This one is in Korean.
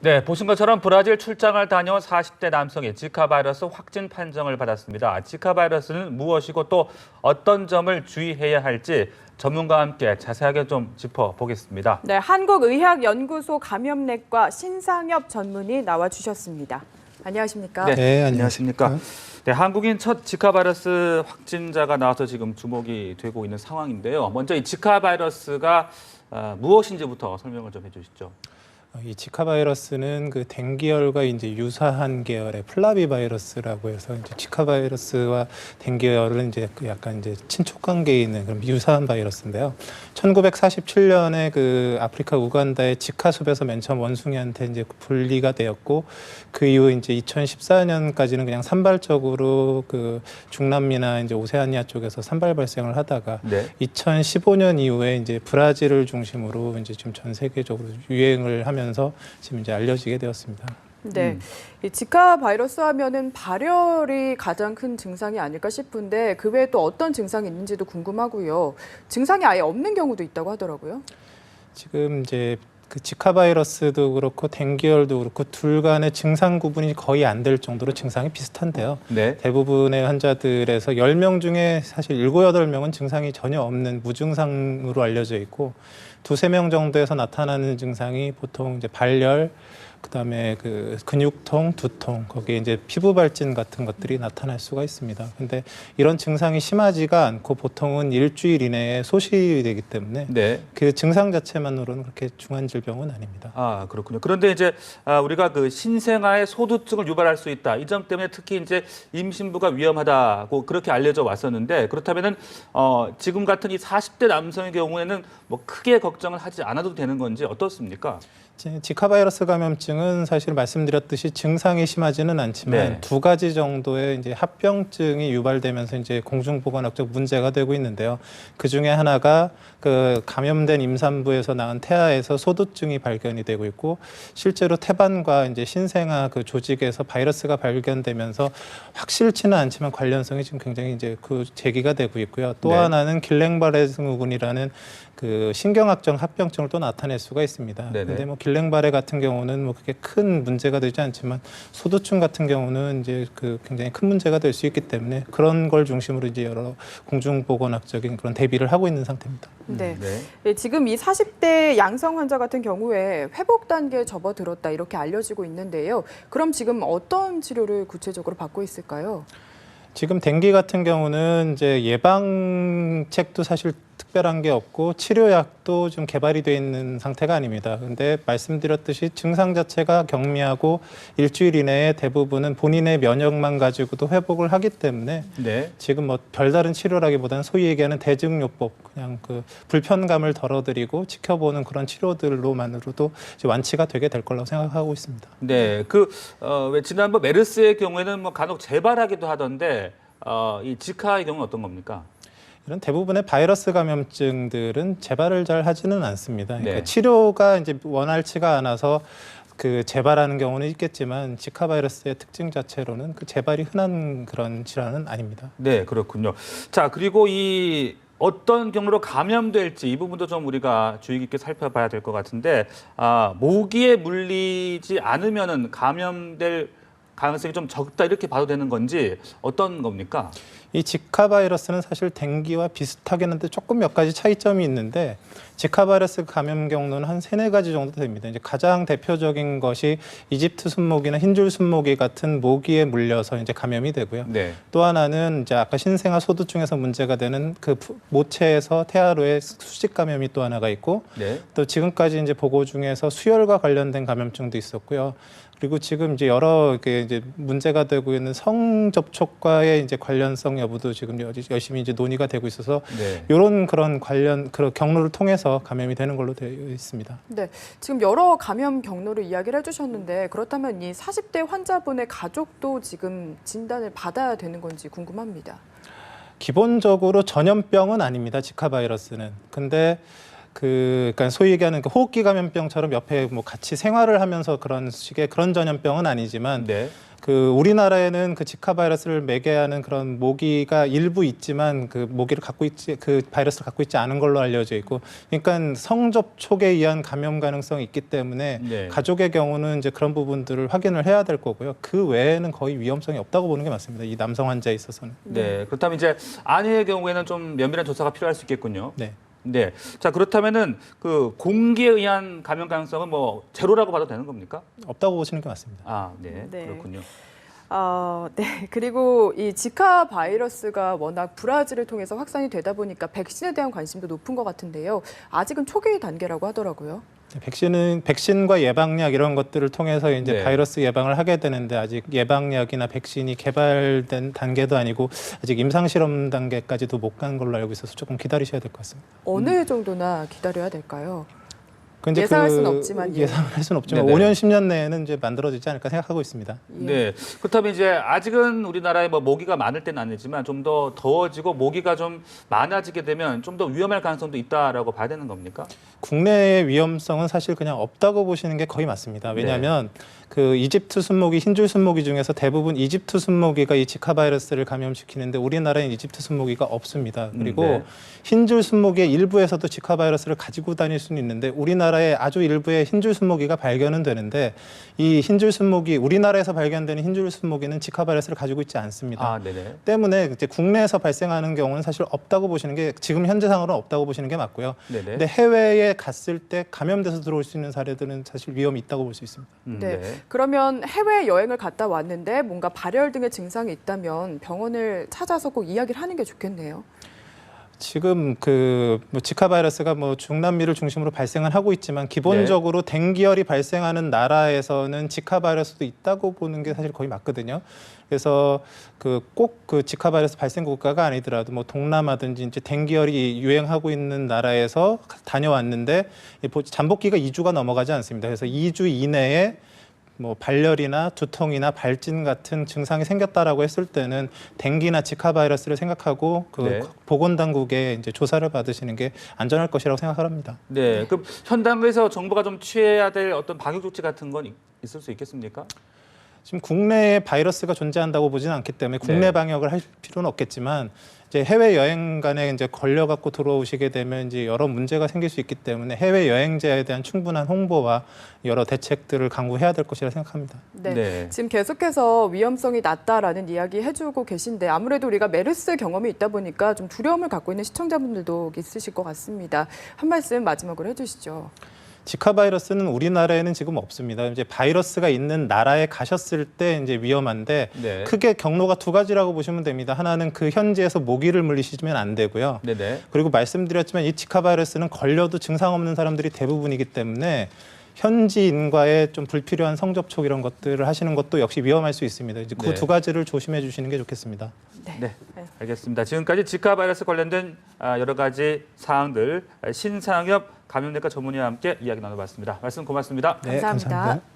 네, 보신 것처럼 브라질 출장을 다녀온 40대 남성이 지카 바이러스 확진 판정을 받았습니다. 지카 바이러스는 무엇이고 또 어떤 점을 주의해야 할지 전문가와 함께 자세하게 좀 짚어보겠습니다. 네, 한국의학연구소 감염내과 신상엽 전문의 나와주셨습니다. 안녕하십니까? 네, 안녕하십니까? 네, 한국인 첫 지카 바이러스 확진자가 나와서 지금 주목이 되고 있는 상황인데요. 먼저 이 지카 바이러스가 무엇인지부터 설명을 좀 해주시죠. 이 지카 바이러스는 그 댕기열과 이제 유사한 계열의 플라비 바이러스라고 해서 이제 지카 바이러스와 댕기열은 이제 그 약간 이제 친촉 관계에 있는 그런 유사한 바이러스인데요. 1947년에 그 아프리카 우간다의 지카 숲에서 맨 처음 원숭이한테 이제 분리가 되었고 그 이후 이제 2014년까지는 그냥 산발적으로 그 중남미나 이제 오세아니아 쪽에서 산발 발생을 하다가 2015년 이후에 이제 브라질을 중심으로 이제 지금 전 세계적으로 유행을 하면서 지금 이제 알려지게 되었습니다. 네, 이 지카 바이러스 하면은 발열이 가장 큰 증상이 아닐까 싶은데 그 외에 또 어떤 증상이 있는지도 궁금하고요. 증상이 아예 없는 경우도 있다고 하더라고요. 지금 이제 그 지카 바이러스도 그렇고 댕기열도 그렇고 둘 간의 증상 구분이 거의 안 될 정도로 증상이 비슷한데요. 대부분의 환자들에서 10명 중에 사실 7, 8명은 증상이 전혀 없는 무증상으로 알려져 있고 두세 명 정도에서 나타나는 증상이 보통 이제 발열, 그다음에 그 근육통, 두통, 거기에 이제 피부 발진 같은 것들이 나타날 수가 있습니다. 근데 이런 증상이 심하지가 않고 보통은 일주일 이내에 소실되기 때문에 그 증상 자체만으로는 그렇게 중한 질병은 아닙니다. 아, 그렇군요. 그런데 이제 우리가 그 신생아의 소두증을 유발할 수 있다. 이 점 때문에 특히 이제 임신부가 위험하다고 그렇게 알려져 왔었는데 그렇다면은 지금 같은 이 40대 남성의 경우에는 뭐 크게 걱정을 하지 않아도 되는 건지 어떻습니까? 지카 바이러스 감염증은 사실 말씀드렸듯이 증상이 심하지는 않지만 두 가지 정도의 이제 합병증이 유발되면서 이제 공중보건학적 문제가 되고 있는데요. 그 중에 하나가 그 감염된 임산부에서 낳은 태아에서 소두증이 발견이 되고 있고 실제로 태반과 이제 신생아 그 조직에서 바이러스가 발견되면서 확실치는 않지만 관련성이 지금 굉장히 이제 그 제기가 되고 있고요. 또 하나는 길랭바레 증후군이라는 그 신경학적 합병증을 또 나타낼 수가 있습니다. 근데 뭐 길랭바레 같은 경우는 뭐 그렇게 큰 문제가 되지 않지만 소두증 같은 경우는 이제 그 굉장히 큰 문제가 될 수 있기 때문에 그런 걸 중심으로 이제 여러 공중보건학적인 그런 대비를 하고 있는 상태입니다. 네, 지금 이 40대 양성 환자 같은 경우에 회복 단계에 접어들었다 이렇게 알려지고 있는데요. 그럼 지금 어떤 치료를 구체적으로 받고 있을까요? 지금 댕기 같은 경우는 이제 예방책도 사실 특별한 게 없고 치료약도 좀 개발이 돼 있는 상태가 아닙니다. 근데 말씀드렸듯이 증상 자체가 경미하고 일주일 이내에 대부분은 본인의 면역만 가지고도 회복을 하기 때문에 지금 뭐 별다른 치료라기보다는 소위 얘기하는 대증요법, 그냥 그 불편감을 덜어드리고 지켜보는 그런 치료들로만으로도 이제 완치가 되게 될 거라고 생각하고 있습니다. 네, 왜 지난번 메르스의 경우에는 뭐 간혹 재발하기도 하던데 이 지카의 경우는 어떤 겁니까? 이런 대부분의 바이러스 감염증들은 재발을 잘 하지는 않습니다. 그러니까 치료가 이제 원활치가 않아서 그 재발하는 경우는 있겠지만 지카 바이러스의 특징 자체로는 그 재발이 흔한 그런 질환은 아닙니다. 네, 그렇군요. 자, 그리고 이 어떤 경로로 감염될지 이 부분도 좀 우리가 주의 깊게 살펴봐야 될 것 같은데 모기에 물리지 않으면은 감염될 가능성이 좀 적다 이렇게 봐도 되는 건지 어떤 겁니까? 이 지카 바이러스는 사실 댕기와 비슷하긴 한데 조금 몇 가지 차이점이 있는데 지카 바이러스 감염 경로는 한 3, 4가지 정도 됩니다. 이제 가장 대표적인 것이 이집트 순모기나 흰줄 순모기 같은 모기에 물려서 이제 감염이 되고요. 또 하나는 이제 아까 신생아 소두증에서 문제가 되는 그 모체에서 태아로의 수직 감염이 또 하나가 있고 또 지금까지 이제 보고 중에서 수혈과 관련된 감염증도 있었고요. 그리고 지금 이제 여러 이제 문제가 되고 있는 성 접촉과의 이제 관련성 여부도 지금 열심히 이제 논의가 되고 있어서 이런 그런 관련 그런 경로를 통해서 감염이 되는 걸로 되어 있습니다. 네, 지금 여러 감염 경로를 이야기를 해주셨는데 그렇다면 이 40대 환자분의 가족도 지금 진단을 받아야 되는 건지 궁금합니다. 기본적으로 전염병은 아닙니다. 지카 바이러스는. 근데 그러니까 소위 얘기하는 그 호흡기 감염병처럼 옆에 뭐 같이 생활을 하면서 그런 식의 그런 전염병은 아니지만 그 우리나라에는 그 지카 바이러스를 매개하는 그런 모기가 일부 있지만 그 모기를 갖고 있지 그 바이러스를 갖고 있지 않은 걸로 알려져 있고, 그러니까 성접촉에 의한 감염 가능성이 있기 때문에 네. 가족의 경우는 이제 그런 부분들을 확인을 해야 될 거고요. 그 외에는 거의 위험성이 없다고 보는 게 맞습니다. 이 남성 환자에 있어서는. 네. 그렇다면 이제 아내의 경우에는 좀 면밀한 조사가 필요할 수 있겠군요. 네. 네. 자, 그렇다면은 그 공기에 의한 감염 가능성은 뭐 제로라고 봐도 되는 겁니까? 없다고 보시는 게 맞습니다. 아, 네. 네. 그렇군요. 네. 그리고 이 지카 바이러스가 워낙 브라질을 통해서 확산이 되다 보니까 백신에 대한 관심도 높은 것 같은데요. 아직은 초기 단계라고 하더라고요. 백신과 예방약 이런 것들을 통해서 이제 네. 바이러스 예방을 하게 되는데, 아직 예방약이나 백신이 개발된 단계도 아니고 아직 임상 실험 단계까지도 못 간 걸로 알고 있어서 조금 기다리셔야 될 것 같습니다. 어느 정도나 기다려야 될까요? 근데 예상할 수는 없지만, 예. 예상을 할 수는 없지만 네네. 5년 10년 내에는 이제 만들어지지 않을까 생각하고 있습니다. 예. 네. 그렇다면 이제 아직은 우리나라에 뭐 모기가 많을 때는 아니지만 좀 더 더워지고 모기가 좀 많아지게 되면 좀 더 위험할 가능성도 있다라고 봐야 되는 겁니까? 국내의 위험성은 사실 그냥 없다고 보시는 게 거의 맞습니다. 왜냐하면 그 이집트 순모기, 흰줄 순모기 중에서 대부분 이집트 순모기가 이 지카 바이러스를 감염시키는데 우리나라엔 이집트 순모기가 없습니다. 그리고 네. 흰줄 순모기의 일부에서도 지카 바이러스를 가지고 다닐 수는 있는데 우리나라의 아주 일부의 흰줄 순모기가 발견은 되는데, 이 흰줄 순모기, 우리나라에서 발견되는 흰줄 순모기는 지카 바이러스를 가지고 있지 않습니다. 아, 네네. 때문에 이제 국내에서 발생하는 경우는 사실 없다고 보시는 게, 지금 현재 상으로는 없다고 보시는 게 맞고요. 네네. 근데 해외에 갔을 때 감염돼서 들어올 수 있는 사례들은 사실 위험이 있다고 볼 수 있습니다. 네. 그러면 해외 여행을 갔다 왔는데 뭔가 발열 등의 증상이 있다면 병원을 찾아서 꼭 이야기를 하는 게 좋겠네요. 지금 그 뭐 지카 바이러스가 뭐 중남미를 중심으로 발생을 하고 있지만 기본적으로 댕기열이 발생하는 나라에서는 지카 바이러스도 있다고 보는 게 사실 거의 맞거든요. 그래서 그 꼭 그 지카 바이러스 발생 국가가 아니더라도 뭐 동남아든지 이제 댕기열이 유행하고 있는 나라에서 다녀왔는데 잠복기가 2주가 넘어가지 않습니다. 그래서 2주 이내에 뭐 발열이나 두통이나 발진 같은 증상이 생겼다라고 했을 때는 댕기나 지카 바이러스를 생각하고 그 네. 보건당국에 이제 조사를 받으시는 게 안전할 것이라고 생각합니다. 네. 그럼 현 단계에서 정부가 좀 취해야 될 어떤 방역 조치 같은 건 있을 수 있겠습니까? 지금 국내에 바이러스가 존재한다고 보지는 않기 때문에 국내 네. 방역을 할 필요는 없겠지만, 이제 해외 여행 간에 이제 걸려 갖고 들어오시게 되면 이제 여러 문제가 생길 수 있기 때문에 해외 여행자에 대한 충분한 홍보와 여러 대책들을 강구해야 될 것이라 생각합니다. 네. 네. 지금 계속해서 위험성이 낮다라는 이야기 해주고 계신데 아무래도 우리가 메르스 경험이 있다 보니까 좀 두려움을 갖고 있는 시청자분들도 있으실 것 같습니다. 한 말씀 마지막으로 해주시죠. 지카 바이러스는 우리나라에는 지금 없습니다. 이제 바이러스가 있는 나라에 가셨을 때 이제 위험한데, 네. 크게 경로가 두 가지라고 보시면 됩니다. 하나는 그 현지에서 모기를 물리시면 안 되고요. 네네. 그리고 말씀드렸지만 이 지카 바이러스는 걸려도 증상 없는 사람들이 대부분이기 때문에 현지인과의 좀 불필요한 성접촉 이런 것들을 하시는 것도 역시 위험할 수 있습니다. 이제 그 네. 두 가지를 조심해 주시는 게 좋겠습니다. 네, 알겠습니다. 지금까지 지카 바이러스 관련된 여러 가지 사항들 신상엽 감염내과 전문의와 함께 이야기 나눠봤습니다. 말씀 고맙습니다. 감사합니다.